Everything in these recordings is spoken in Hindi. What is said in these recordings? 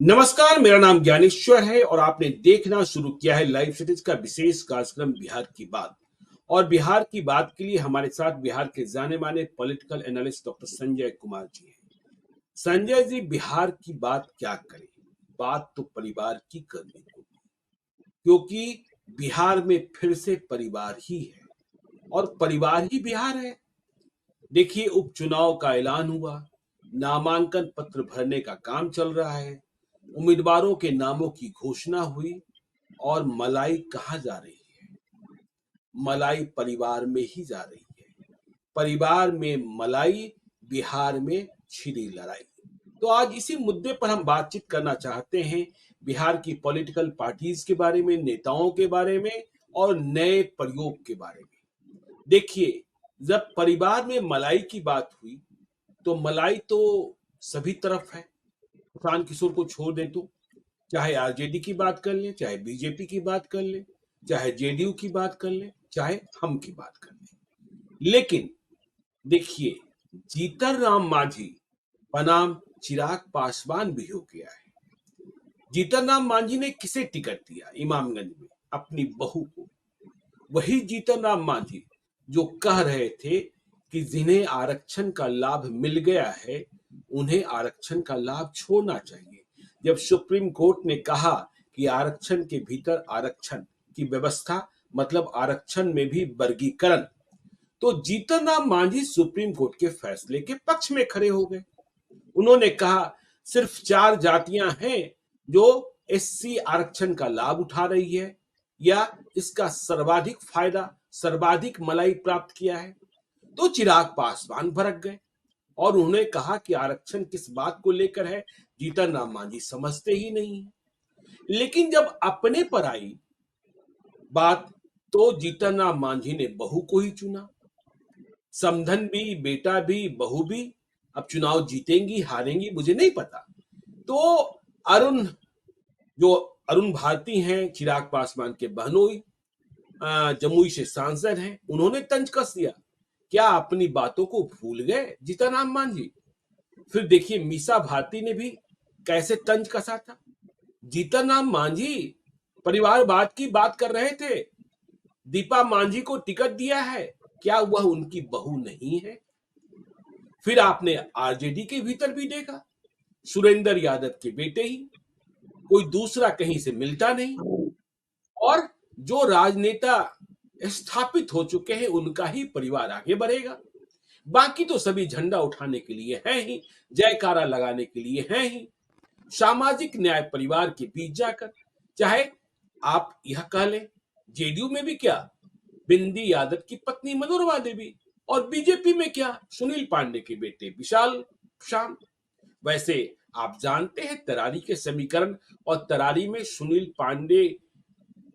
नमस्कार, मेरा नाम ज्ञानेश्वर है और आपने देखना शुरू किया है लाइव सिटीज का विशेष कार्यक्रम बिहार की बात। और बिहार की बात के लिए हमारे साथ बिहार के जाने माने political analyst doctor Sanjay Kumar ji हैं। संजय जी, बिहार की बात क्या करें? बात तो परिवार की करनी होगी, क्योंकि बिहार में फिर से परिवार ही है और परिवार ही बिहार है। देखिए, उपचुनाव का ऐलान हुआ, नामांकन पत्र भरने का काम चल रहा है, उम्मीदवारों के नामों की घोषणा हुई और मलाई कहाँ जा रही है? मलाई परिवार में ही जा रही है। परिवार में मलाई, बिहार में छिड़ी लड़ाई। तो आज इसी मुद्दे पर हम बातचीत करना चाहते हैं, बिहार की पॉलिटिकल पार्टीज के बारे में, नेताओं के बारे में और नए प्रयोग के बारे में। देखिए, जब परिवार में मलाई की बात हुई तो मलाई तो सभी तरफ है। प्रशांत किशोर को छोड़ दें तो चाहे आरजेडी की बात कर लें, चाहे बीजेपी की बात कर लें, चाहे जेडीयू की बात कर लें, चाहे हम की बात कर लें। लेकिन देखिए, जीतन राम मांझी बनाम चिराग पासवान भी हो गया है। जीतन राम मांझी ने किसे टिकट दिया? इमामगंज में अपनी बहू को। वही जीतन राम मांझी जो कह रहे थे कि जिन्हें आरक्षण का लाभ मिल गया है उन्हें आरक्षण का लाभ छोड़ना चाहिए। जब सुप्रीम कोर्ट ने कहा कि आरक्षण के भीतर आरक्षण की व्यवस्था, मतलब आरक्षण में भी वर्गीकरण, तो जीतन राम मांझी सुप्रीम कोर्ट के फैसले के पक्ष में खड़े हो गए। उन्होंने कहा सिर्फ 4 जातियां हैं जो एससी आरक्षण का लाभ उठा रही है या इसका सर्वाधिक फायदा, सर्वाधिक मलाई प्राप्त किया है। तो चिराग पासवान भड़क गए और उन्होंने कहा कि आरक्षण किस बात को लेकर है, जीतन राम मांझी समझते ही नहीं है। लेकिन जब अपने पर आई बात तो जीतन राम मांझी ने बहू को ही चुना। समधन भी, बेटा भी, बहू भी। अब चुनाव जीतेंगी हारेंगी मुझे नहीं पता। तो अरुण, जो अरुण भारती हैं, चिराग पासवान के बहनोई, जमुई से सांसद हैं, उन्होंने तंज कस दिया। क्या अपनी बातों को भूल गए जीतन राम मांझी? फिर देखिए, मीसा भारती ने भी कैसे तंज कसा था। जीतन राम मांझी परिवारवाद की बात कर रहे थे। दीपा मांझी को टिकट दिया है, क्या वह उनकी बहू नहीं है? फिर आपने आरजेडी के भीतर भी देखा, सुरेंद्र यादव के बेटे ही, कोई दूसरा कहीं से मिलता नहीं। और जो राजनेता स्थापित हो चुके हैं उनका ही परिवार आगे बढ़ेगा। बाकी तो सभी झंडा उठाने के लिए हैं ही, जयकारा लगाने के लिए हैं ही। सामाजिक न्याय परिवार के बीच जाकर, चाहे आप यह कह लें जेडीयू में भी क्या, बिंदी यादव की पत्नी मनोरमा देवी, और बीजेपी में क्या, सुनील पांडे के बेटे विशाल शाम। वैसे आप जानते हैं तरारी के समीकरण, और तरारी में सुनील पांडे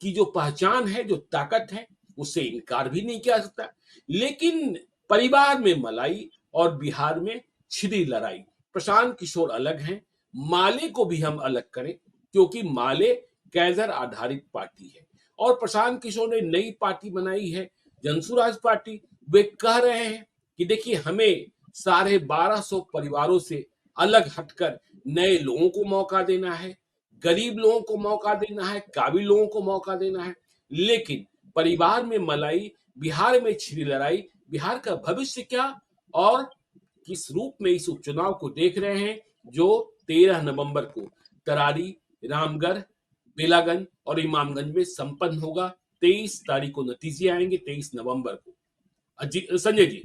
की जो पहचान है, जो ताकत है, उससे इनकार भी नहीं किया सकता। लेकिन परिवार में मलाई और बिहार में छिड़ी लड़ाई। प्रशांत किशोर अलग हैं, माले को भी हम अलग करें, क्योंकि माले कैडर आधारित पार्टी है और प्रशांत किशोर ने नई पार्टी बनाई है, जनसुराज पार्टी। वे कह रहे हैं कि देखिए, हमें 1250 परिवारों से अलग हटकर नए लोगों को मौका देना है, गरीब लोगों को मौका देना है, काबिल लोगों को मौका देना है। लेकिन परिवार में मलाई, बिहार में छिड़ी लड़ाई, बिहार का भविष्य क्या और किस रूप में इस उपचुनाव को देख रहे हैं, जो 13 नवंबर को तरारी, रामगढ़, बेलागंज और इमामगंज में संपन्न होगा। 23 तारीख को नतीजे आएंगे, 23 नवंबर को। संजय जी,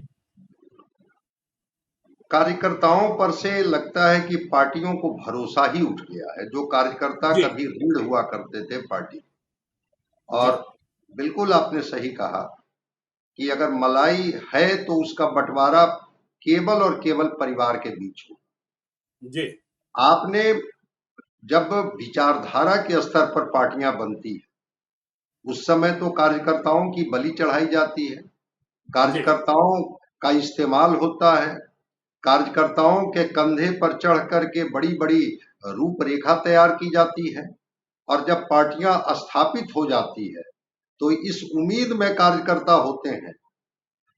कार्यकर्ताओं पर से लगता है कि पार्टियों को भरोसा ही उठ गया है। जो कार्यकर्ता जी कभी रीढ़ हुआ करते थे पार्टी, जी और बिल्कुल आपने सही कहा कि अगर मलाई है तो उसका बंटवारा केवल और केवल परिवार के बीच हो। जी आपने, जब विचारधारा के स्तर पर पार्टियां बनती है उस समय तो कार्यकर्ताओं की बलि चढ़ाई जाती है, जी कार्यकर्ताओं का इस्तेमाल होता है, कार्यकर्ताओं के कंधे पर चढ़ करके बड़ी बड़ी रूपरेखा तैयार की जाती है। और जब पार्टियां स्थापित हो जाती है तो इस उम्मीद में कार्यकर्ता होते हैं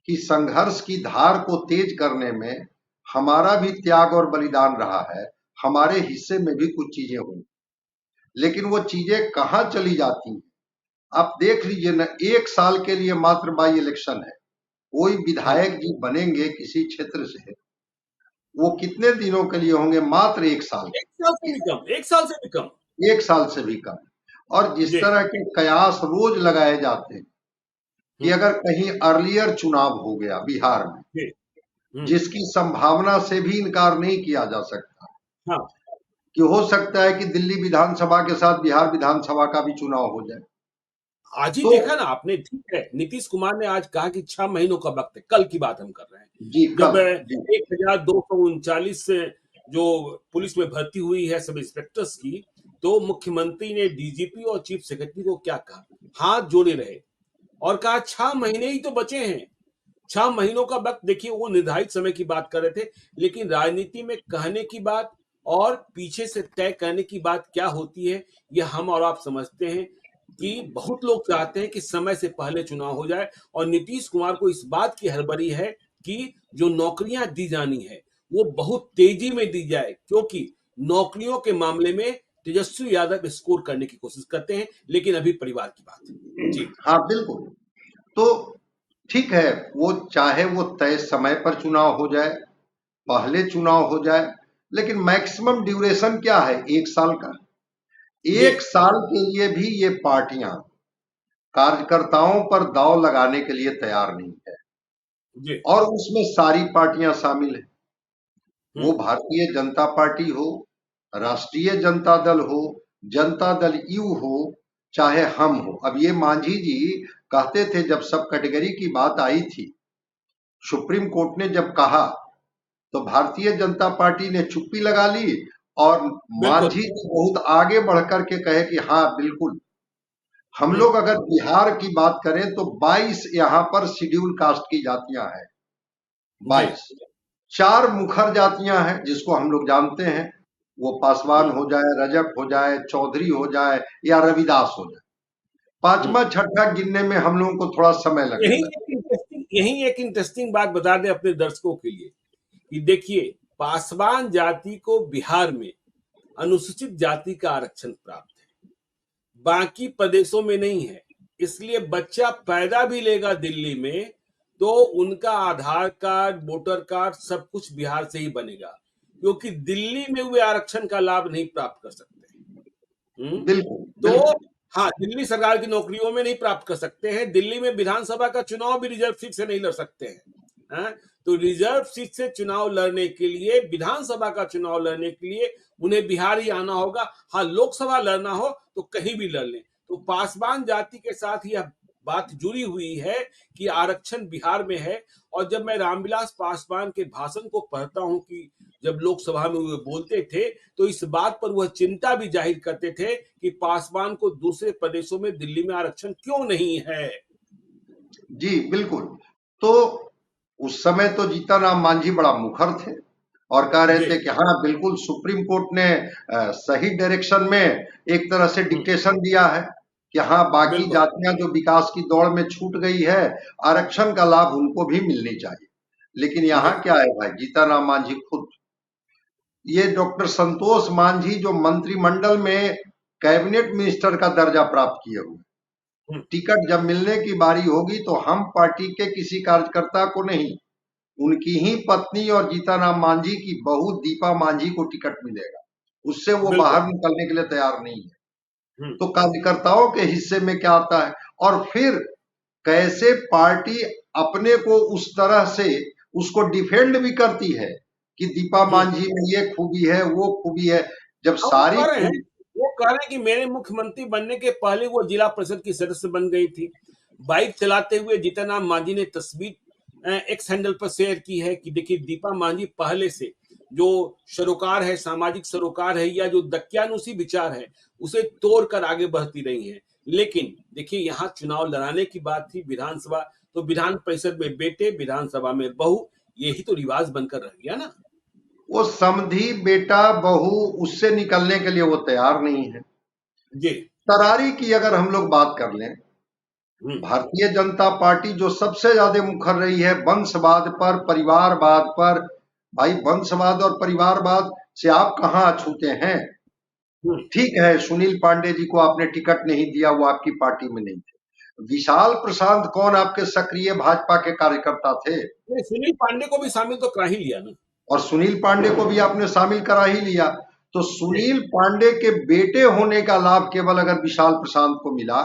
कि संघर्ष की धार को तेज करने में हमारा भी त्याग और बलिदान रहा है, हमारे हिस्से में भी कुछ चीजें होंगी, लेकिन वो चीजें कहाँ चली जाती हैं आप देख लीजिए ना। 1 साल के लिए मात्र बाई इलेक्शन है, कोई विधायक जी बनेंगे किसी क्षेत्र से, वो कितने दिनों के लिए होंगे? मात्र 1 साल, 1 साल से भी कम, 1 साल से भी कम। 1 साल से भी कम। और जिस जी। तरह के कयास रोज लगाए जाते हैं कि अगर कहीं अर्लियर चुनाव हो गया बिहार में, जी। जिसकी संभावना से भी इनकार नहीं किया जा सकता हाँ, कि हो सकता है कि दिल्ली विधानसभा के साथ बिहार विधानसभा का भी चुनाव हो जाए। आज ही तो देखा ना आपने, ठीक है, नीतीश कुमार ने आज कहा कि 6 महीनों का वक्त है, कल की बात हम कर रहे हैं, जी जब कल जी 1239 जो पुलिस में भर्ती हुई है सब इंस्पेक्टर्स की, तो मुख्यमंत्री ने डीजीपी और चीफ सेक्रेटरी को क्या कहा, हाथ जोड़े रहे और कहा 6 महीने ही तो बचे हैं। 6 महीनों का वक्त, देखिए वो निर्धारित समय की बात कर रहे थे, लेकिन राजनीति में कहने की बात और पीछे से तय करने की बात क्या होती है, ये हम और आप समझते हैं कि बहुत लोग चाहते हैं कि समय से पहले चुनाव हो जाए और नीतीश कुमार को इस बात की हड़बड़ी है कि जो नौकरियां दी जानी है वो बहुत तेजी में दी जाए, क्योंकि नौकरियों के मामले में तेजस्वी यादव स्कोर करने की कोशिश करते हैं, लेकिन अभी परिवार की बात है। जी। हाँ बिल्कुल। तो ठीक है, वो चाहे वो तय समय पर चुनाव हो जाए, पहले चुनाव हो जाए, लेकिन मैक्सिमम ड्यूरेशन क्या है? 1 साल का। जी। 1 साल के लिए भी ये पार्टियां कार्यकर्ताओं पर दांव लगाने के लिए तैयार नहीं है, जी। और उसमें सारी पार्टियां शामिल हैं। वो हम्म। भारतीय जनता पार्टी हो, राष्ट्रीय जनता दल हो, जनता दल यू हो, चाहे हम हो। अब ये मांझी जी कहते थे जब सब कैटेगरी की बात आई थी, सुप्रीम कोर्ट ने जब कहा तो भारतीय जनता पार्टी ने चुप्पी लगा ली, और बिल्कुल। मांझी जी बहुत आगे बढ़कर के कहे कि हाँ बिल्कुल, हम हम्म। लोग अगर बिहार की बात करें तो 22 यहाँ पर शेड्यूल कास्ट की जातियां हैं। जी। 22, 4 मुखर जातियां हैं जिसको हम लोग जानते हैं, वो पासवान हम्म। हो जाए, रजक हो जाए, चौधरी हो जाए या रविदास हो जाए। हम्म। पांचवा छठा गिनने में हम लोगों को थोड़ा समय लगने लगा। यही एक इंटरेस्टिंग बात बता दें अपने दर्शकों के लिए कि देखिए, पासवान जाति को बिहार में अनुसूचित जाति का आरक्षण प्राप्त है, बाकी प्रदेशों में नहीं है। इसलिए बच्चा पैदा भी लेगा दिल्ली में तो उनका आधार कार्ड, वोटर कार्ड सब कुछ बिहार से ही बनेगा, क्योंकि दिल्ली में वे आरक्षण का लाभ नहीं प्राप्त कर सकते। बिल्कुल तो बिल्कुल। हाँ, दिल्ली सरकार की नौकरियों में नहीं प्राप्त कर सकते हैं, दिल्ली में विधानसभा का चुनाव भी रिजर्व सीट से नहीं लड़ सकते हैं। हाँ? तो रिजर्व सीट से चुनाव लड़ने के लिए, विधानसभा का चुनाव लड़ने के लिए उन्हें बिहार ही आना होगा। हाँ, लोकसभा लड़ना हो तो कहीं भी लड़ लें। तो पासवान जाति के साथ यह बात जुड़ी हुई है कि आरक्षण बिहार में है। और जब मैं रामविलास पासवान के भाषण को पढ़ता हूं कि जब लोकसभा में वो बोलते थे, तो इस बात पर वह चिंता भी जाहिर करते थे कि पासवान को दूसरे प्रदेशों में, दिल्ली में आरक्षण क्यों नहीं है। जी बिल्कुल। तो उस समय तो जीतनराम मांझी बड़ा मुखर थे और कह रहे जी। थे कि हाँ बिल्कुल, सुप्रीम कोर्ट ने सही डायरेक्शन में एक तरह से डिक्टेशन दिया है कि हाँ बाकी बिल्कुल। जातियां जो विकास की दौड़ में छूट गई है, आरक्षण का लाभ उनको भी मिलनी चाहिए। लेकिन जी। यहाँ क्या है भाई, जीतनराम मांझी खुद, ये डॉक्टर संतोष मांझी जो मंत्रिमंडल में कैबिनेट मिनिस्टर का दर्जा प्राप्त किए हुए, हम्म। टिकट जब मिलने की बारी होगी तो हम पार्टी के किसी कार्यकर्ता को नहीं, उनकी ही पत्नी और जीतनराम मांझी की बहू दीपा मांझी को टिकट मिलेगा, उससे वो बिल्कुल। बाहर निकलने के लिए तैयार नहीं है। हम्म। तो कार्यकर्ताओं के हिस्से में क्या आता है, और फिर कैसे पार्टी अपने को उस तरह से उसको डिफेंड भी करती है कि दीपा हम्म। मांझी में ये खूबी है, वो खूबी है, जब हाँ, सारी खूबी। वो कह रहे हैं कि मेरे मुख्यमंत्री बनने के पहले वो जिला परिषद की सदस्य बन गई थी। बाइक चलाते हुए जीतनराम मांझी ने तस्वीर एक्स हैंडल पर शेयर की है कि देखिए, दीपा मांझी पहले से जो सरोकार है, सामाजिक सरोकार है, या जो दक्यानुसी विचार है, उसे तोड़कर आगे बढ़ती रही है। लेकिन देखिए, यहाँ चुनाव लड़ाने की बात थी, विधानसभा, तो विधान परिषद में बेटे, विधानसभा में बहू, यही तो रिवाज बनकर रह गया ना। वो समधी बेटा बहू, उससे निकलने के लिए वो तैयार नहीं है। जी। तरारी की अगर हम लोग बात कर लें, हम्म। भारतीय जनता पार्टी जो सबसे ज्यादा मुखर रही है वंशवाद पर, परिवारवाद पर। भाई वंशवाद और परिवारवाद से आप कहाँ अछूते हैं। हम्म। ठीक है, सुनील पांडे जी को आपने टिकट नहीं दिया, वो आपकी पार्टी में नहीं थे। विशाल प्रशांत कौन आपके सक्रिय भाजपा के कार्यकर्ता थे? नहीं, सुनील पांडे को भी शामिल तो करा ही लिया ना। और सुनील पांडे को भी आपने शामिल करा ही लिया। तो जी। सुनील पांडे के बेटे होने का लाभ केवल अगर विशाल प्रशांत को मिला,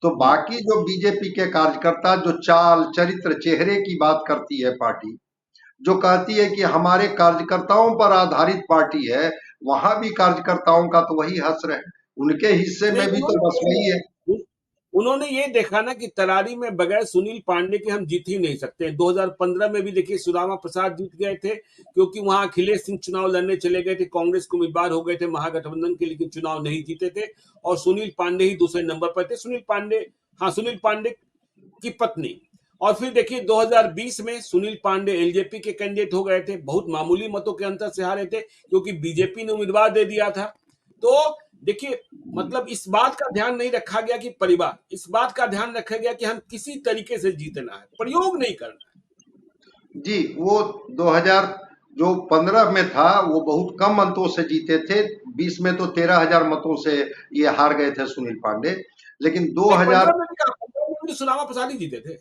तो हम्म। बाकी जो बीजेपी के कार्यकर्ता जो चाल चरित्र चेहरे की बात करती है पार्टी, जो कहती है कि हमारे कार्यकर्ताओं पर आधारित पार्टी है, वहां भी कार्यकर्ताओं का तो वही हश्र है, उनके हिस्से नहीं, में भी तो बस वही है। उन्होंने ये देखा ना कि तरारी में बगैर सुनील पांडे के हम जीत ही नहीं सकते। 2015 में भी देखिए सुदामा प्रसाद जीत गए थे, क्योंकि वहां अखिलेश सिंह चुनाव लड़ने चले गए थे, कांग्रेस के उम्मीदवार हो गए थे महागठबंधन के, लेकिन चुनाव नहीं जीते थे और सुनील पांडे ही दूसरे नंबर पर थे। सुनील पांडे, हाँ, सुनील पांडे की पत्नी। और फिर देखिए 2020 में सुनील पांडे एलजेपी के कैंडिडेट हो गए थे, बहुत मामूली मतों के अंतर से हारे थे, क्योंकि बीजेपी ने उम्मीदवार दे दिया था। तो देखिए, मतलब इस बात का ध्यान नहीं रखा गया कि परिवार, इस बात का ध्यान रखा गया कि हम किसी तरीके से जीतना है, प्रयोग नहीं करना जी, वो 2000 जो 15 में था वो बहुत कम अंतों से जीते थे, 20 में तो 13,000 मतों से ये हार गए थे सुनील पांडे। लेकिन है। नहीं, 2000, 15 में भी, 15 में भी सुदामा प्रसाद ही जीते थे।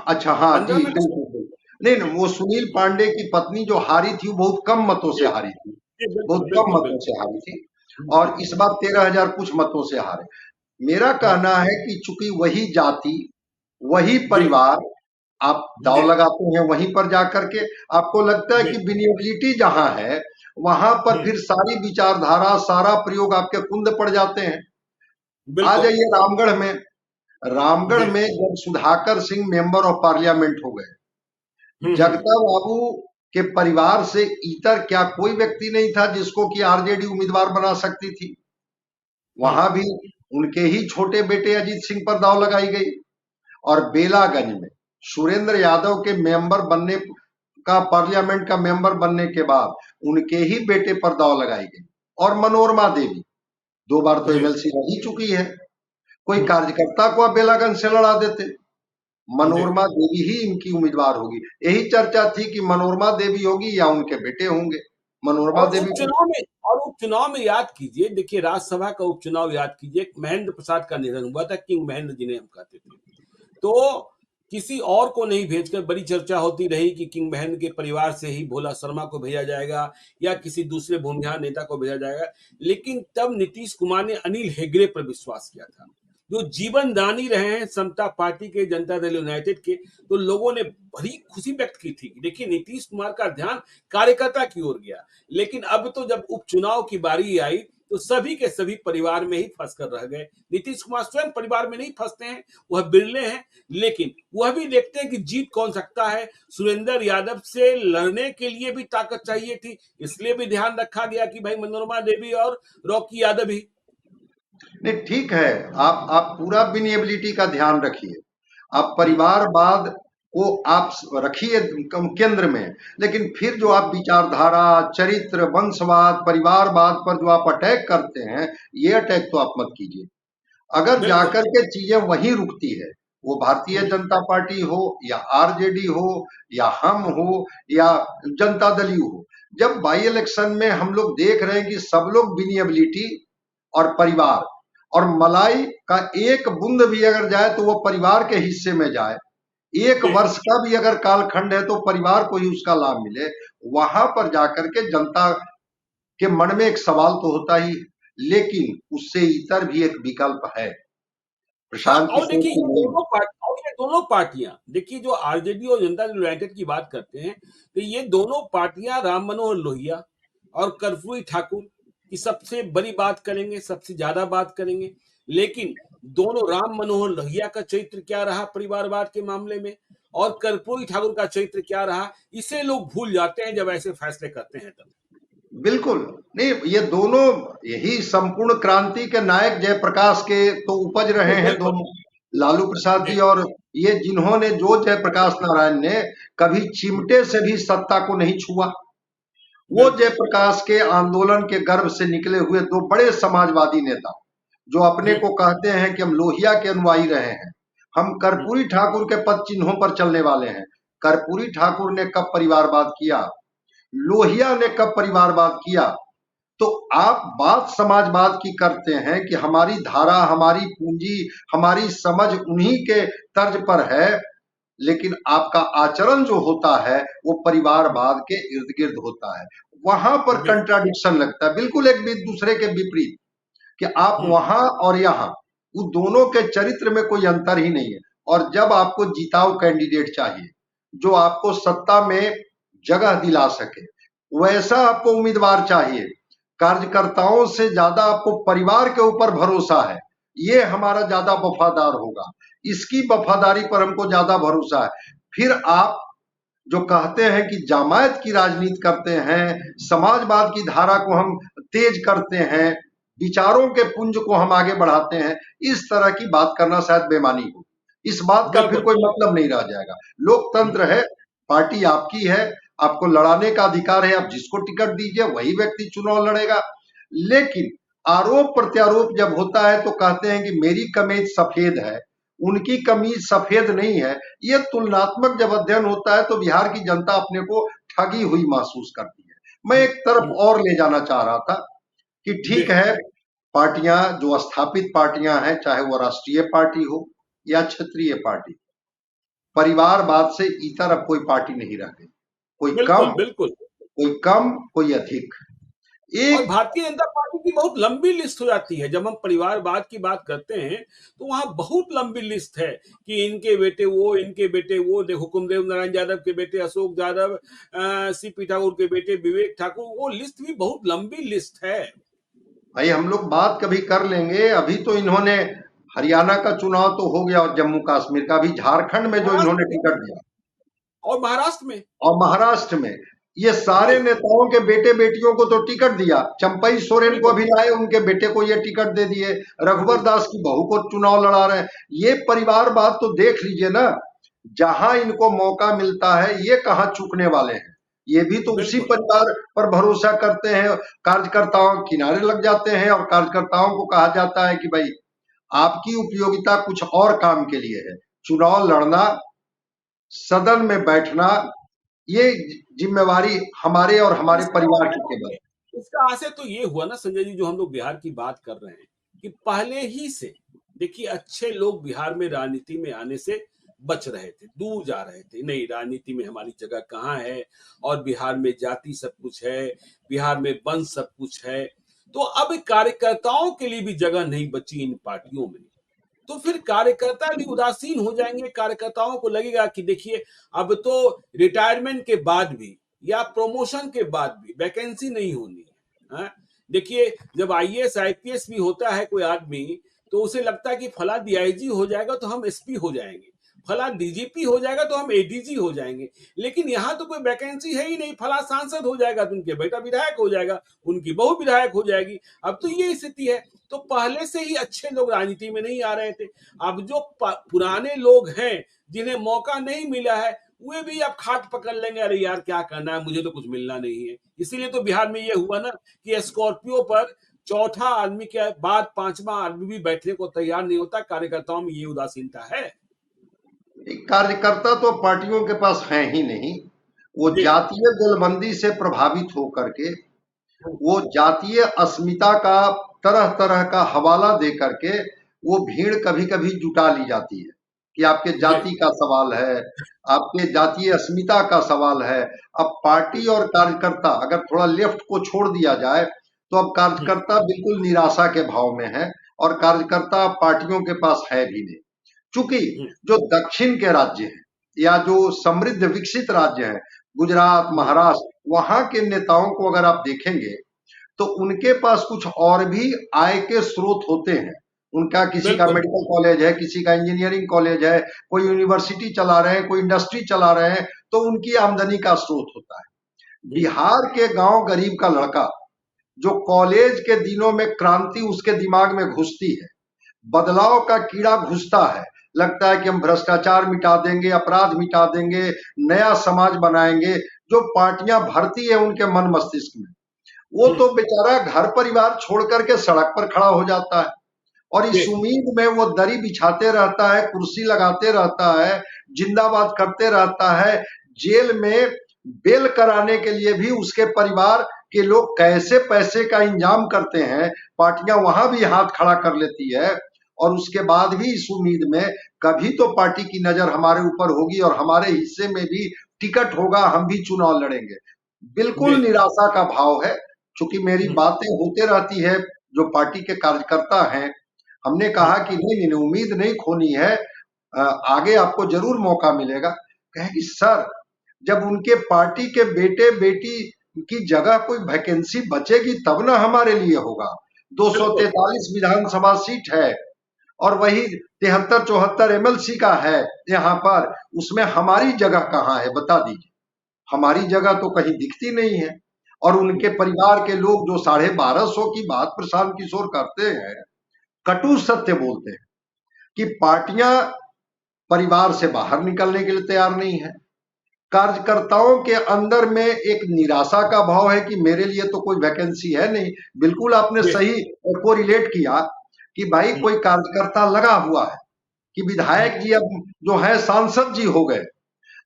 अच्छा हाँ जी, 15 में भी, बिल्कुल बिल्कुल। नहीं नहीं, वो सुनील पांडे की पत्नी जो हारी थी वो बहुत कम मतों से जी, हारी थी, जी, बिल्कुल बहुत कम बिल्कुल मतों से बिल्कुल। हारी थी। और इस बार 13,000 कुछ मतों से हारे। मेरा हाँ। कहना है कि चूंकि वही जाति, वही जी। परिवार, आप दांव जी। लगाते हैं वहीं पर जाकर के, आपको लगता है जी। कि विनियोबिलिटी जहां है वहां पर हम्म। फिर सारी विचारधारा सारा प्रयोग आपके कुंद पड़ जाते हैं। आ बिल्कुल। जाइए रामगढ़ में। रामगढ़ जी। में जब Sudhakar Singh member of parliament हो गए, हम्म। जगता बाबू के परिवार से इतर क्या कोई व्यक्ति नहीं था जिसको कि आरजेडी उम्मीदवार बना सकती थी। हम्म। वहां भी उनके ही छोटे बेटे अजीत सिंह पर दांव लगाई गई। और बेलागंज में सुरेंद्र यादव के मेंबर बनने का, पार्लियामेंट का मेंबर बनने के बाद उनके ही बेटे पर दांव लगाई गई। और मनोरमा देवी 2 बार तो जी। एमएलसी रह ही चुकी है, कोई हम्म। कार्यकर्ता को आप बेलागंज से लड़ा देते। जी। मनोरमा देवी ही इनकी उम्मीदवार होगी। यही चर्चा थी कि मनोरमा देवी होगी या उनके बेटे होंगे। मनोरमा और देवी को, उपचुनाव में, और उपचुनाव में याद कीजिए, देखिए राज्यसभा का उपचुनाव याद कीजिए, महेंद्र प्रसाद का निधन हुआ था, किंग महेंद्र जिन्हें हम कहते थे। तो किसी और को नहीं भेजकर बड़ी चर्चा होती रही कि किंग महेंद्र के परिवार से ही भोला शर्मा को भेजा जाएगा या किसी दूसरे भूमिहार नेता को भेजा जाएगा। लेकिन तब नीतीश कुमार ने अनिल हेगड़े पर विश्वास किया था, जो जीवन दानी रहे हैं समता पार्टी के, जनता दल यूनाइटेड के। तो लोगों ने बड़ी खुशी व्यक्त की थी। देखिए नीतीश कुमार का ध्यान कार्यकर्ता की ओर गया। लेकिन अब तो जब उपचुनाव की बारी आई तो सभी के सभी परिवार में ही फंस कर रह गए। नीतीश कुमार स्वयं परिवार में नहीं फंसते हैं, वह बिरले हैं, लेकिन वह भी देखते हैं कि जीत कौन सकता है। सुरेंद्र यादव से लड़ने के लिए भी ताकत चाहिए थी, इसलिए भी ध्यान रखा गया कि भाई मनोरमा देवी और रॉकी यादव ही। नहीं ठीक है, आप पूरा विनिएबिलिटी का ध्यान रखिए, आप परिवारवाद को आप रखिए केंद्र में। लेकिन फिर जो आप विचारधारा, चरित्र, वंशवाद, परिवारवाद पर जो आप अटैक करते हैं, ये अटैक तो आप मत कीजिए। अगर बिल्कुल। जाकर के चीजें वहीं रुकती है, वो भारतीय जनता पार्टी हो या आरजेडी हो या हम हो या जनता दल यू हो, जब बाई इलेक्शन में हम लोग देख रहे हैं कि सब लोग विनिएबिलिटी और परिवार और मलाई का एक बूंद भी अगर जाए तो वो परिवार के हिस्से में जाए, एक जी। वर्ष का भी अगर कालखंड है तो परिवार को ही उसका लाभ मिले, वहां पर जाकर के जनता के मन में एक सवाल तो होता ही। लेकिन उससे इतर भी एक विकल्प है। हाँ, प्रशांत और किशोर देखिए की नहीं। ये दोनों पार्टियां, देखिए जो आरजेडी और जनता दल यूनाइटेड की बात करते हैं, तो ये दोनों पार्टियां राम मनोहर लोहिया और कर्पूरी ठाकुर की सबसे बड़ी बात करेंगे, सबसे ज्यादा बात करेंगे। लेकिन दोनों, राम मनोहर लोहिया का चरित्र क्या रहा परिवारवाद के मामले में और कर्पूरी ठाकुर का चरित्र क्या रहा, इसे लोग भूल जाते हैं जब ऐसे फैसले करते हैं तब। बिल्कुल नहीं, ये दोनों यही संपूर्ण क्रांति के नायक जयप्रकाश के तो उपज रहे हैं बिल्कुल। दोनों, लालू प्रसाद जी। जी। और ये जिन्होंने, जो जयप्रकाश नारायण ने कभी चिमटे से भी सत्ता को नहीं छुआ, वो बिल्कुल। जयप्रकाश के आंदोलन के गर्भ से निकले हुए दो बड़े समाजवादी नेता, जो अपने को कहते हैं कि हम लोहिया के अनुयायी रहे हैं, हम कर्पूरी ठाकुर के पद चिन्हों पर चलने वाले हैं। कर्पूरी ठाकुर ने कब परिवारवाद किया? लोहिया ने कब परिवारवाद किया? तो आप बात समाजवाद की करते हैं कि हमारी धारा, हमारी पूंजी, हमारी समझ उन्हीं के तर्ज पर है, लेकिन आपका आचरण जो होता है वो परिवारवाद के इर्द गिर्द होता है। वहां पर बिल्कुल। कंट्राडिक्शन लगता है, बिल्कुल एक दूसरे के विपरीत, कि आप वहां और यहां, वो दोनों के चरित्र में कोई अंतर ही नहीं है। और जब आपको जिताऊ कैंडिडेट चाहिए जो आपको सत्ता में जगह दिला सके, वैसा आपको उम्मीदवार चाहिए। कार्यकर्ताओं से ज्यादा आपको परिवार के ऊपर भरोसा है, ये हमारा ज्यादा वफादार होगा, इसकी वफादारी पर हमको ज्यादा भरोसा है। फिर आप जो कहते हैं कि जमायत की राजनीति करते हैं, समाजवाद की धारा को हम तेज करते हैं, विचारों के पुंज को हम आगे बढ़ाते हैं, इस तरह की बात करना शायद बेमानी हो। इस बात का फिर बिल्कुल। कोई मतलब नहीं रह जाएगा। लोकतंत्र है, पार्टी आपकी है, आपको लड़ाने का अधिकार है, आप जिसको टिकट दीजिए वही व्यक्ति चुनाव लड़ेगा। लेकिन आरोप प्रत्यारोप जब होता है तो कहते हैं कि मेरी कमीज सफेद है, उनकी कमीज सफेद नहीं है। ये तुलनात्मक जब अध्ययन होता है तो बिहार की जनता अपने को ठगी हुई महसूस करती है। मैं एक तरफ और ले जाना चाह रहा था कि ठीक जी। है, पार्टियां जो स्थापित पार्टियां हैं, चाहे वो राष्ट्रीय पार्टी हो या क्षेत्रीय पार्टी, परिवारवाद से इतर अब कोई पार्टी नहीं रह गई। कोई कम, बिल्कुल। बिल्कुल। कोई कम, कोई अधिक। और एक भारतीय जनता पार्टी की बहुत लंबी लिस्ट हो जाती है जब हम परिवारवाद की बात करते हैं, तो वहां बहुत लंबी लिस्ट है कि इनके बेटे वो, इनके बेटे वो, हुकुमदेव नारायण यादव के बेटे अशोक यादव, सीपी ठाकुर के बेटे विवेक ठाकुर, वो लिस्ट भी बहुत लंबी लिस्ट है। भाई हम लोग बात कभी कर लेंगे। अभी तो इन्होंने हरियाणा का चुनाव तो हो गया और जम्मू कश्मीर का, अभी झारखंड में जो महाराष्ट्र इन्होंने में टिकट दिया और महाराष्ट्र में। और महाराष्ट्र में, ये सारे जी। नेताओं के बेटे बेटियों को तो टिकट दिया। चंपई सोरेन को बिल्कुल। अभी लाए, उनके बेटे को ये टिकट दे दिए। रघुवर दास की बहू को चुनाव लड़ा रहे हैं। ये परिवारवाद तो देख लीजिए ना, जहां इनको मौका मिलता है ये कहां चूकने वाले हैं। ये भी तो उसी बिल्कुल। परिवार पर भरोसा करते हैं। कार्यकर्ताओं किनारे लग जाते हैं और कार्यकर्ताओं को कहा जाता है कि भाई आपकी उपयोगिता कुछ और काम के लिए है, चुनाव लड़ना, सदन में बैठना, ये जिम्मेवारी हमारे और हमारे इसका परिवार की देखो, केवल। इसका असर तो ये हुआ ना संजय जी, जो हम लोग बिहार की बात कर रहे हैं, कि पहले ही से देखिए अच्छे लोग बिहार में राजनीति में आने से बच रहे थे, दूर जा रहे थे, नहीं राजनीति में हमारी जगह कहाँ है, और बिहार में जाति सब कुछ है, बिहार में वंश सब कुछ है। तो अब कार्यकर्ताओं के लिए भी जगह नहीं बची इन पार्टियों में, तो फिर कार्यकर्ता भी उदासीन हो जाएंगे। कार्यकर्ताओं को लगेगा कि देखिए अब तो रिटायरमेंट के बाद भी या प्रमोशन के बाद भी वैकेंसी नहीं होनी है, हाँ? देखिए जब आईएएस आईपीएस भी होता है कोई आदमी, तो उसे लगता है कि फला डीआईजी हो जाएगा तो हम एसपी हो जाएंगे, फला डीजीपी हो जाएगा तो हम एडीजी हो जाएंगे। लेकिन यहाँ तो कोई वैकेंसी है ही नहीं, फला सांसद हो जाएगा तो उनके बेटा विधायक हो जाएगा, उनकी बहू विधायक हो जाएगी। अब तो ये स्थिति है। तो पहले से ही अच्छे लोग राजनीति में नहीं आ रहे थे। अब जो पुराने लोग हैं जिन्हें मौका नहीं मिला है, वे भी अब खाट पकड़ लेंगे, अरे यार क्या करना है, मुझे तो कुछ मिलना नहीं है। इसीलिए तो बिहार में ये हुआ ना कि स्कॉर्पियो पर चौथा आदमी के बाद पांचवा आदमी भी बैठने को तैयार नहीं होता। कार्यकर्ताओं में ये उदासीनता है। कार्यकर्ता तो पार्टियों के पास है ही नहीं। वो जी। जातीय दलबंदी से प्रभावित होकर के, वो जातीय अस्मिता का तरह तरह का हवाला दे करके वो भीड़ कभी कभी जुटा ली जाती है कि आपके जी। जाति का सवाल है, आपके जातीय अस्मिता का सवाल है। अब पार्टी और कार्यकर्ता अगर थोड़ा लेफ्ट को छोड़ दिया जाए तो अब कार्यकर्ता बिल्कुल निराशा के भाव में है और कार्यकर्ता पार्टियों के पास है भी नहीं। चूंकि जो दक्षिण के राज्य हैं या जो समृद्ध विकसित राज्य हैं, गुजरात, महाराष्ट्र, वहां के नेताओं को अगर आप देखेंगे तो उनके पास कुछ और भी आय के स्रोत होते हैं। उनका किसी का बिल्कुल। मेडिकल कॉलेज है, किसी का इंजीनियरिंग कॉलेज है, कोई यूनिवर्सिटी चला रहे हैं, कोई इंडस्ट्री चला रहे हैं, तो उनकी आमदनी का स्रोत होता है। बिहार के गांव गरीब का लड़का जो कॉलेज के दिनों में क्रांति उसके दिमाग में घुसती है, बदलाव का कीड़ा घुसता है, लगता है कि हम भ्रष्टाचार मिटा देंगे, अपराध मिटा देंगे, नया समाज बनाएंगे, जो पार्टियां भरती है उनके मन मस्तिष्क में, वो तो बेचारा घर परिवार छोड़ करके सड़क पर खड़ा हो जाता है और इस उम्मीद में वो दरी बिछाते रहता है, कुर्सी लगाते रहता है, जिंदाबाद करते रहता है। जेल में बेल कराने के लिए भी उसके परिवार के लोग कैसे पैसे का इंतजाम करते हैं, पार्टियां वहां भी हाथ खड़ा कर लेती है। और उसके बाद भी इस उम्मीद में कभी तो पार्टी की नजर हमारे ऊपर होगी और हमारे हिस्से में भी टिकट होगा, हम भी चुनाव लड़ेंगे। बिल्कुल बिल्कुल। निराशा का भाव है। चूंकि मेरी हम्म, बातें होते रहती है, जो पार्टी के कार्यकर्ता हैं, हमने कहा हम्म, कि नहीं नहीं नहीं, उम्मीद नहीं खोनी है, आगे आपको जरूर मौका मिलेगा। कहे कि सर, जब उनके पार्टी के बेटे बेटी की जगह कोई वैकेंसी बचेगी तब ना हमारे लिए होगा। बिल्कुल 243 विधानसभा सीट है और वही 73-74 एमएलसी का है यहाँ पर, उसमें हमारी जगह कहाँ है बता दीजिए। हमारी जगह तो कहीं दिखती नहीं है। और उनके परिवार के लोग जो 1250 की बात प्रशांत किशोर करते हैं, कटु सत्य बोलते हैं कि पार्टियां परिवार से बाहर निकलने के लिए तैयार नहीं है। कार्यकर्ताओं के अंदर में एक निराशा का भाव है कि मेरे लिए तो कोई वैकेंसी है नहीं। बिल्कुल आपने ये, सही को रिलेट किया कि भाई हम्म, कोई कार्यकर्ता लगा हुआ है कि हम्म, विधायक जी अब जो है सांसद जी हो गए।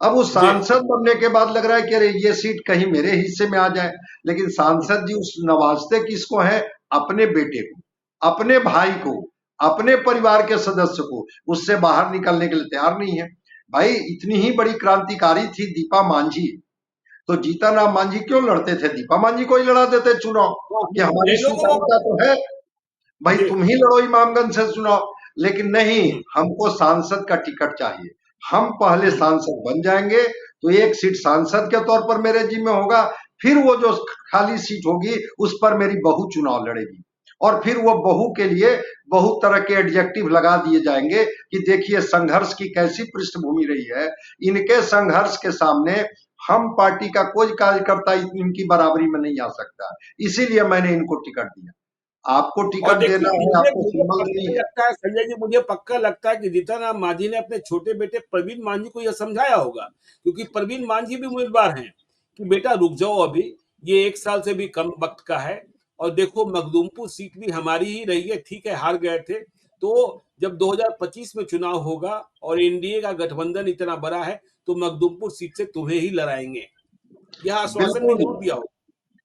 अब वो जी सांसद बनने के बाद लग रहा है कि अरे ये सीट कहीं मेरे हिस्से में आ जाए। लेकिन हम्म, सांसद जी उस नवाजते किसको है? अपने बेटे को, अपने भाई को, अपने परिवार के सदस्य को। उससे बाहर निकलने के लिए तैयार नहीं है। भाई इतनी ही बड़ी क्रांतिकारी थी दीपा मांझी, तो जीतन राम मांझी क्यों लड़ते थे? दीपा मांझी को ही लड़ा देते चुनाव हाँ, कि हाँ, हमारी ले लो सीट वो आपका तो है, भाई जी तुम ही लड़ो इमामगंज से चुनाव। लेकिन नहीं, हम्म, हमको सांसद का टिकट चाहिए। हम पहले हम्म, सांसद बन जाएंगे तो एक सीट सांसद के तौर पर मेरे जिम्मे होगा। फिर वो जो खाली सीट होगी उस पर मेरी बहू चुनाव लड़ेगी। और फिर वो बहू के लिए बहुत तरह के एडजेक्टिव लगा दिए जाएंगे कि देखिए संघर्ष की कैसी पृष्ठभूमि रही है। इनके संघर्ष के सामने हम पार्टी का कोई कार्यकर्ता इनकी बराबरी में नहीं आ सकता। इसीलिए मैंने इनको टिकट दिया। आपको और टिकट देखिए देना है, मुझे आपको मुझे सिंबल देनी पक्का है। लगता है संजय जी, मुझे पक्का लगता है कि जीतन राम मांझी ने अपने छोटे बेटे प्रवीण मांझी को यह समझाया होगा, क्योंकि प्रवीण मांझी भी उम्मीदवार हैं कि बेटा रुक जाओ, अभी ये 1 साल से भी कम वक्त का है। और देखो मखदूमपुर सीट भी हमारी ही रही है, ठीक है हार गए थे, तो जब 2025 में चुनाव होगा और एनडीए का गठबंधन इतना बड़ा है तो मखदूमपुर सीट से तुम्हें ही लड़ाएंगे, यह आश्वासन भी बिल्कुल, जरूर दिया हो।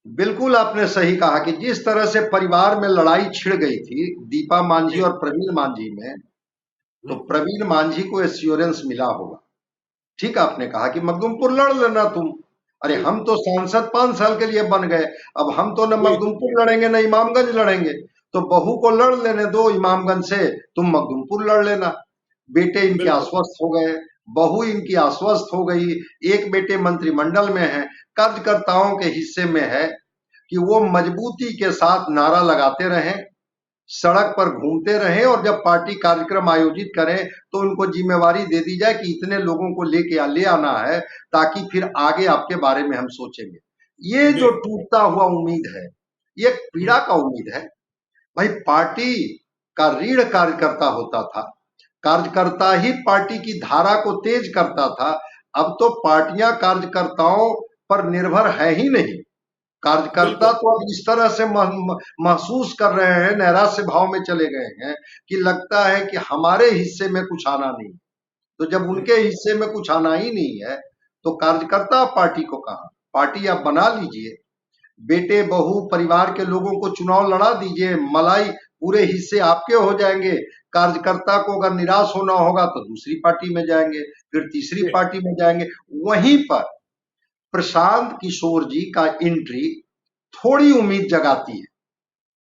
बिल्कुल आपने सही कहा कि जिस तरह से परिवार में लड़ाई छिड़ गई थी दीपा मांझी जी और प्रवीण मांझी में, तो हम्म, प्रवीण मांझी को एश्योरेंस मिला होगा। ठीक आपने कहा कि मखदूमपुर लड़ लेना तुम। अरे हम्म, हम तो सांसद 5 साल के लिए बन गए, अब हम तो न जी मखदूमपुर लड़ेंगे न इमामगंज लड़ेंगे। तो बहू को लड़ लेने दो इमामगंज से, तुम मखदूमपुर लड़ लेना। बेटे इनके बिल्कुल आश्वस्त हो गए, बहू इनकी आश्वस्त हो गई। एक बेटे मंत्रिमंडल में है, कार्यकर्ताओं के हिस्से में है कि वो मजबूती के साथ नारा लगाते रहें, सड़क पर घूमते रहें और जब पार्टी कार्यक्रम आयोजित करें तो उनको जिम्मेवारी दे दी जाए कि इतने लोगों को ले आना है, ताकि फिर आगे आपके बारे में हम सोचेंगे। ये जी जो टूटता हुआ उम्मीद है, ये हम्म, पीड़ा का उम्मीद है। भाई पार्टी का रीढ़ कार्यकर्ता होता था, कार्यकर्ता ही पार्टी की धारा को तेज करता था। अब तो पार्टियां कार्यकर्ताओं पर निर्भर है ही नहीं। कार्यकर्ता बिल्कुल तो अब इस तरह से महसूस कर रहे हैं, नैराश्य भाव में चले गए हैं कि लगता है कि हमारे हिस्से में कुछ आना नहीं। तो जब हम्म, उनके हिस्से में कुछ आना ही नहीं है तो कार्यकर्ता पार्टी को कहा? पार्टी आप बना लीजिए, बेटे बहू परिवार के लोगों को चुनाव लड़ा दीजिए, मलाई पूरे हिस्से आपके हो जाएंगे। कार्यकर्ता को अगर निराश होना होगा तो दूसरी पार्टी में जाएंगे, फिर तीसरी जी पार्टी में जाएंगे। वहीं पर प्रशांत किशोर जी का एंट्री थोड़ी उम्मीद जगाती है।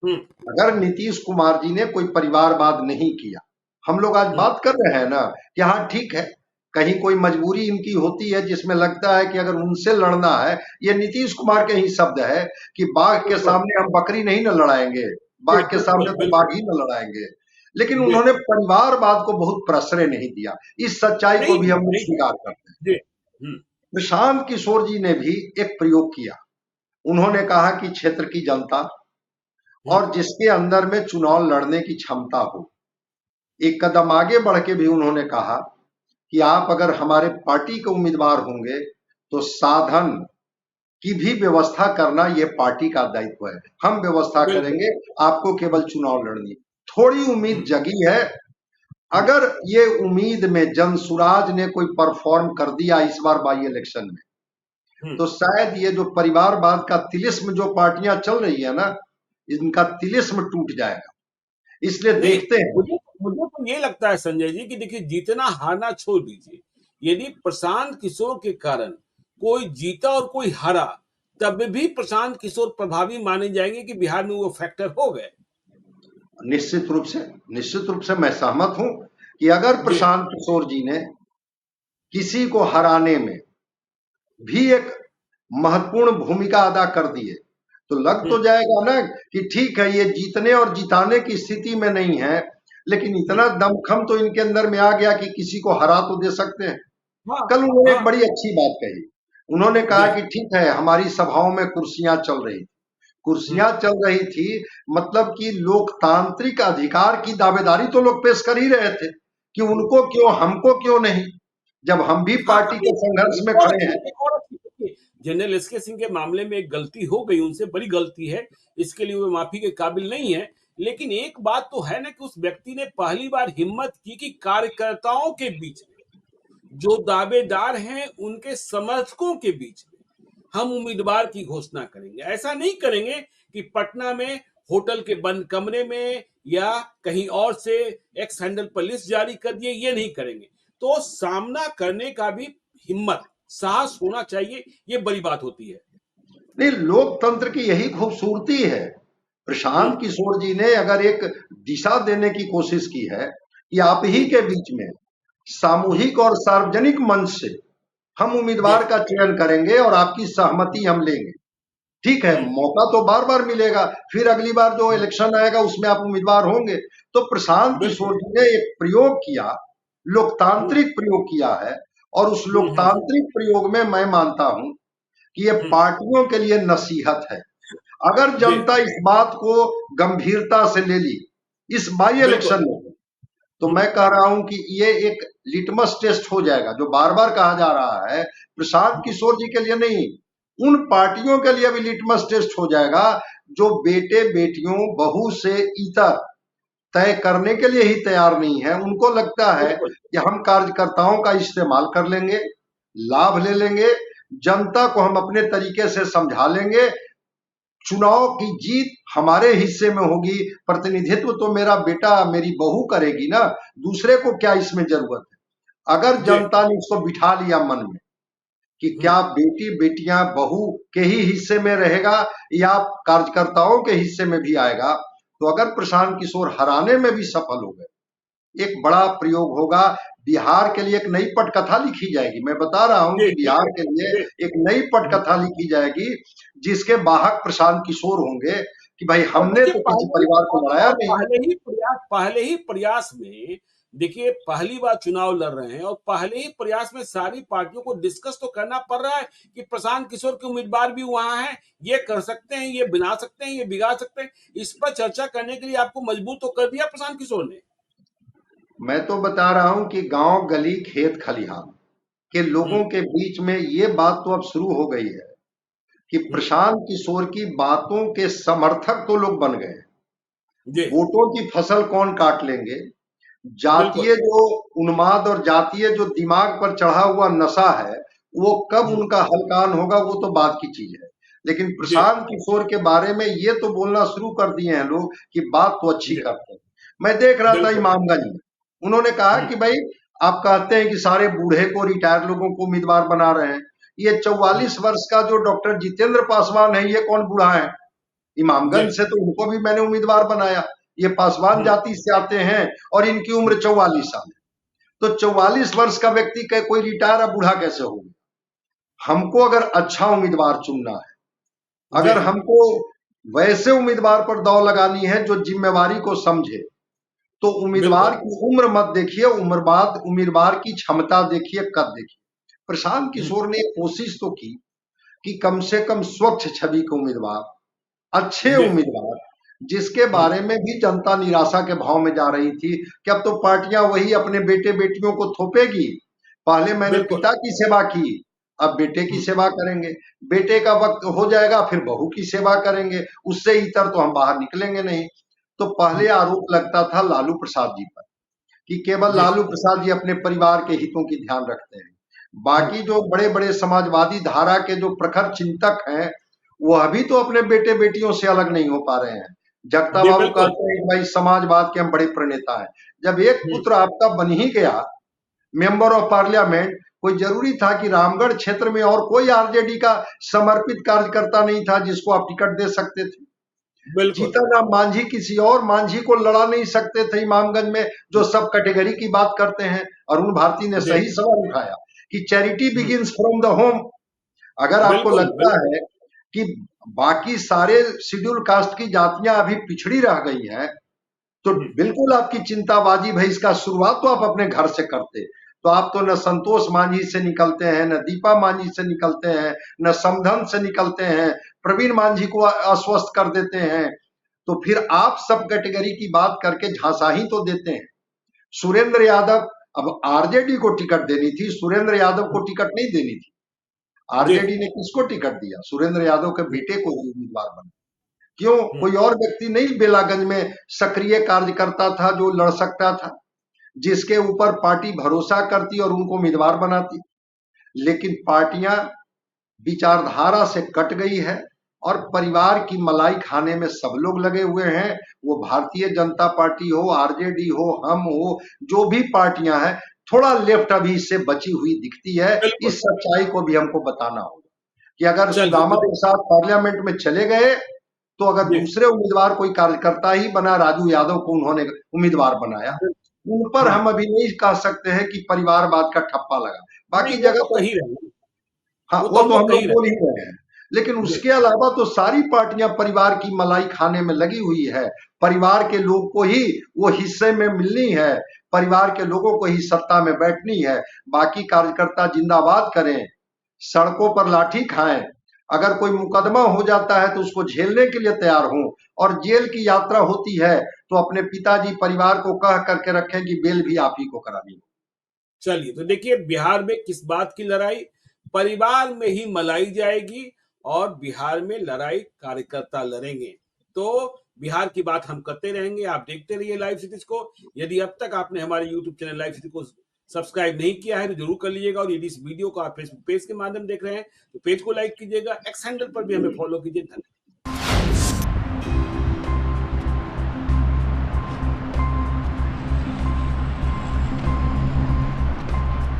हम्म, अगर नीतीश कुमार जी ने कोई परिवारवाद नहीं किया, हम लोग आज हम्म, बात कर रहे हैं ना कि हाँ ठीक है, कहीं कोई मजबूरी इनकी होती है जिसमें लगता है कि अगर उनसे लड़ना है, ये नीतीश कुमार के ही शब्द है कि बाघ के बिल्कुल सामने हम बकरी नहीं न लड़ाएंगे, बाघ जी के सामने बिल्कुल तो बाघ बिल्कुल ही न लड़ाएंगे। लेकिन जी उन्होंने परिवारवाद को बहुत प्रश्रय नहीं दिया। इस सच्चाई को नहीं भी दिया हम लोग नहीं दिया स्वीकार करते हैं। जी प्रशांत किशोर जी ने भी एक प्रयोग किया। उन्होंने कहा कि क्षेत्र की जनता हम्म, और जिसके अंदर में चुनाव लड़ने की क्षमता हो, एक कदम आगे बढ़ के भी उन्होंने कहा कि आप अगर हमारे पार्टी के उम्मीदवार होंगे तो साधन की भी व्यवस्था करना ये पार्टी का दायित्व है, हम व्यवस्था बिल्कुल करेंगे, आपको केवल चुनाव लड़नी। थोड़ी उम्मीद हम्म, जगी है। हम्म, अगर ये उम्मीद में जनसुराज ने कोई परफॉर्म कर दिया इस बार बाई इलेक्शन में, हम्म। तो शायद ये जो परिवारवाद का तिलिस्म जो पार्टियां चल रही है ना, इनका तिलिस्म टूट जाएगा। इसलिए नहीं, देखते हैं। मुझे तो ये लगता है संजय जी कि देखिए, जीतना हारना छोड़ दीजिए। यदि प्रशांत किशोर के कारण कोई जीता और कोई हारा, तब भी प्रशांत किशोर प्रभावी माने जाएंगे कि बिहार में वो फैक्टर हो गए। निश्चित रूप से मैं सहमत हूं कि अगर जी। प्रशांत किशोर जी ने किसी को हराने में भी एक महत्वपूर्ण भूमिका अदा कर दी है, तो लग तो हम्म। जाएगा ना कि ठीक है, ये जीतने और जिताने की स्थिति में नहीं है, लेकिन हम्म। इतना दमखम तो इनके अंदर में आ गया कि किसी को हरा तो दे सकते हैं। हाँ। कल उन्होंने एक हाँ। बड़ी अच्छी बात कही। उन्होंने कहा जी। कि ठीक है, हमारी सभाओं में कुर्सियां हम्म। चल रही थी, मतलब कि लोकतांत्रिक अधिकार की दावेदारी तो लोग पेश कर ही रहे थे कि उनको क्यों, हमको क्यों नहीं, जब हम भी हाँ, पार्टी के संघर्ष में खड़े हैं। एक और अच्छी देखिए, जनरल एसके सिंह के मामले में एक गलती हो गई, उनसे बड़ी गलती है, इसके लिए वो माफी के काबिल नहीं है। लेकिन एक बात तो है ना कि उस व्यक्ति ने पहली बार हिम्मत की कि कार्यकर्ताओं के बीच में, जो दावेदार हैं उनके समर्थकों के बीच में हम उम्मीदवार की घोषणा करेंगे। ऐसा नहीं करेंगे कि पटना में होटल के बंद कमरे में या कहीं और से एक्स हैंडल पर लिस्ट जारी कर दिए, ये नहीं करेंगे। तो सामना करने का भी हिम्मत, साहस होना चाहिए, ये बड़ी बात होती है। नहीं, लोकतंत्र की यही खूबसूरती है। प्रशांत हम्म। किशोर जी ने अगर एक दिशा देने की कोशिश की है कि आप ही हम्म। के बीच में हम्म। सामूहिक और सार्वजनिक मंच से हम जी। उम्मीदवार का चयन करेंगे और आपकी सहमति हम लेंगे। ठीक है, हम्म। मौका तो बार बार मिलेगा, फिर अगली बार जो हम्म। इलेक्शन आएगा उसमें आप उम्मीदवार होंगे। तो प्रशांत बिल्कुल। किशोर जी ने एक प्रयोग किया, हम्म। लोकतांत्रिक प्रयोग किया है। और उस हम्म। हम्म। लोकतांत्रिक प्रयोग में मैं मानता हूं कि ये हम्म। पार्टियों के लिए नसीहत है। अगर जी। जनता इस बात को गंभीरता से ले ली इस बाई बिल्कुल। इलेक्शन में, तो हम्म। मैं कह रहा हूं कि ये एक लिटमस टेस्ट हो जाएगा। जो बार बार कहा जा रहा है प्रशांत किशोर जी के लिए नहीं, उन पार्टियों के लिए भी लिटमस टेस्ट हो जाएगा जो बेटे बेटियों बहू से इतर तय करने के लिए ही तैयार नहीं है। उनको लगता है बिल्कुल। कि हम कार्यकर्ताओं का इस्तेमाल कर लेंगे, लाभ ले लेंगे, जनता को हम अपने तरीके से समझा लेंगे, चुनाव की जीत हमारे हिस्से में होगी, प्रतिनिधित्व तो मेरा बेटा मेरी बहू करेगी ना, दूसरे को क्या इसमें जरूरत है। अगर जी। जनता ने उसको बिठा लिया मन में कि हम्म। क्या बेटी बेटियां बहू के ही हिस्से में रहेगा या कार्यकर्ताओं के हिस्से में भी आएगा, तो अगर प्रशांत किशोर हराने में भी सफल हो गए, एक बड़ा प्रयोग होगा। बिहार के लिए एक नई पटकथा लिखी जाएगी। मैं बता रहा हूं जी। कि जी। बिहार के लिए जी। एक नई हम्म। पटकथा लिखी जाएगी जिसके वाहक प्रशांत किशोर होंगे कि भाई और हमने देखिए, तो किसी परिवार को लड़ाया नहीं। पहले ही प्रयास में, देखिए पहली बार चुनाव लड़ रहे हैं और पहले ही प्रयास में सारी पार्टियों को डिस्कस तो करना पड़ रहा है कि प्रशांत किशोर के उम्मीदवार भी वहां हैं, ये कर सकते हैं, ये बना सकते हैं, ये बिगाड़ सकते हैं। इस पर चर्चा करने के लिए आपको मजबूर तो कर दिया प्रशांत किशोर ने। मैं तो बता रहा हूं कि गांव गली खेत खलिहान के लोगों हम्म। के बीच में ये बात तो अब शुरू हो गई है कि हम्म। प्रशांत किशोर की बातों के समर्थक तो लोग बन गए हैं। जी। वोटों की फसल कौन काट लेंगे, बिल्कुल। जातीय जो उन्माद और जातीय जो दिमाग पर चढ़ा हुआ नशा है, वो कब हम्म। उनका हलकान होगा वो तो बात की चीज है। लेकिन जी। प्रशांत किशोर के बारे में ये तो बोलना शुरू कर दिए हैं लोग कि बात तो अच्छी जी। करते हैं। मैं देख रहा था बिल्कुल। इमामगंज में, उन्होंने कहा हम्म। कि भाई आप कहते हैं कि सारे बूढ़े को, रिटायर लोगों को उम्मीदवार बना रहे हैं, ये हम्म। 44 वर्ष का जो डॉक्टर जितेंद्र पासवान है, ये कौन बूढ़ा है? जी। इमामगंज से तो उनको भी मैंने उम्मीदवार बनाया। ये पासवान हम्म। जाति से आते हैं और इनकी उम्र 44 साल है। तो 44 वर्ष का व्यक्ति का कोई रिटायर अब बूढ़ा कैसे होगा? हमको अगर अच्छा उम्मीदवार चुनना है, जी। अगर हमको वैसे उम्मीदवार पर दौड़ लगानी है जो जिम्मेवारी को समझे, तो उम्मीदवार बिल्कुल। की उम्र मत देखिए, उम्मीदवार की क्षमता देखिए, कद देखिए। प्रशांत हम्म। किशोर ने कोशिश तो की कि कम से कम स्वच्छ छवि के उम्मीदवार, अच्छे जी। उम्मीदवार, जिसके हम्म। बारे में भी जनता निराशा के भाव में जा रही थी कि अब तो पार्टियां वही अपने बेटे बेटियों को थोपेगी। पहले मैंने बिल्कुल। पिता की सेवा की, अब बेटे की हम्म। सेवा करेंगे। बेटे का वक्त हो जाएगा फिर बहू की सेवा करेंगे, उससे इतर तो हम बाहर निकलेंगे नहीं। तो पहले हम्म। आरोप लगता था लालू प्रसाद जी पर कि केवल जी। लालू प्रसाद जी अपने परिवार के हितों की ध्यान रखते हैं। बाकी जो बड़े बड़े समाजवादी धारा के जो प्रखर चिंतक हैं, वो अभी तो अपने बेटे बेटियों से अलग नहीं हो पा रहे हैं। जगता जी बाबू बिल्कुल। कहते हैं कि भाई समाजवाद के हम बड़े प्रणेता हैं। जब एक हम्म, पुत्र आपका बन ही गया मेंबर ऑफ पार्लियामेंट, कोई जरूरी था कि रामगढ़ क्षेत्र में और कोई आरजेडी का समर्पित कार्यकर्ता नहीं था जिसको आप टिकट दे सकते थे। बिल्कुल। जीतन मांझी किसी और मांझी को लड़ा नहीं सकते थे इमामगंज में, जो सब कैटेगरी की बात करते हैं। अरुण भारती ने जी। सही सवाल उठाया कि charity hmm, begins from the home. अगर आपको बिल्कुल लगता बिल्कुल। है कि बाकी सारे शेड्यूल कास्ट की जातियां अभी पिछड़ी रह गई हैं, तो हम्म, बिल्कुल आपकी चिंता वाजिब है। इसका शुरुआत तो आप अपने घर से करते। तो आप तो न संतोष मांझी से निकलते हैं, न दीपा मांझी से निकलते हैं, न समधन से निकलते हैं, प्रवीण मांझी को अस्वस्थ कर देते हैं। तो फिर आप सब कैटेगरी की बात करके झांसा ही तो देते हैं। सुरेंद्र यादव, अब आरजेडी को टिकट देनी थी, सुरेंद्र यादव को टिकट नहीं देनी थी। जी। आरजेडी ने किसको टिकट दिया? सुरेंद्र यादव के हम्म, बेटे को ही उम्मीदवार बना। क्यों? हम्म, कोई और व्यक्ति नहीं बेलागंज में सक्रिय कार्यकर्ता था जो लड़ सकता था, जिसके ऊपर पार्टी भरोसा करती और उनको उम्मीदवार बनाती। लेकिन पार्टियां विचारधारा से कट गई है और परिवार की मलाई खाने में सब लोग लगे हुए हैं। वो भारतीय जनता पार्टी हो, आरजेडी हो, हम हो, जो भी पार्टियां हैं, थोड़ा लेफ्ट अभी इससे बची हुई दिखती है। बिल्कुल। इस सच्चाई को भी हमको बताना होगा कि अगर चलिए सुदामा तो प्रसाद पार्लियामेंट में चले गए, तो अगर जी। दूसरे उम्मीदवार कोई कार्यकर्ता ही बना, राजू यादव को उन्होंने उम्मीदवार बनाया, उन पर हम्म, हम अभी नहीं कह सकते हैं कि परिवारवाद का ठप्पा लगा। नहीं बाकी वो जगह तो पर कही रहे। हाँ, वो तो वो हम तो हम लोग लोग कही बोल रहे। ही रहे हैं। लेकिन जी। उसके अलावा तो सारी पार्टियां परिवार की मलाई खाने में लगी हुई है। परिवार के लोग को ही वो हिस्से में मिलनी है, परिवार के लोगों को ही सत्ता में बैठनी है। बाकी कार्यकर्ता जिंदाबाद करें, सड़कों पर लाठी खाएं, अगर कोई मुकदमा हो जाता है तो उसको झेलने के लिए तैयार हों, और जेल की यात्रा होती है तो अपने पिताजी परिवार को कह करके रखें कि बेल भी आप ही को करानी है। चलिए तो देखिए बिहार में किस बात की लड़ाई, परिवार में ही मलाई जाएगी और बिहार में लड़ाई कार्यकर्ता लड़ेंगे। तो बिहार की बात हम करते रहेंगे, आप देखते रहिए लाइव सिटीज को। यदि अब तक आपने हमारे यूट्यूब चैनल लाइव सिटी को सब्सक्राइब नहीं किया है तो जरूर कर लीजिएगा, और यदि इस वीडियो को आप फेसबुक पेज के माध्यम देख रहे हैं तो पेज को लाइक कीजिएगा, एक्स हैंडल पर भी हमें फॉलो कीजिए। धन्यवाद।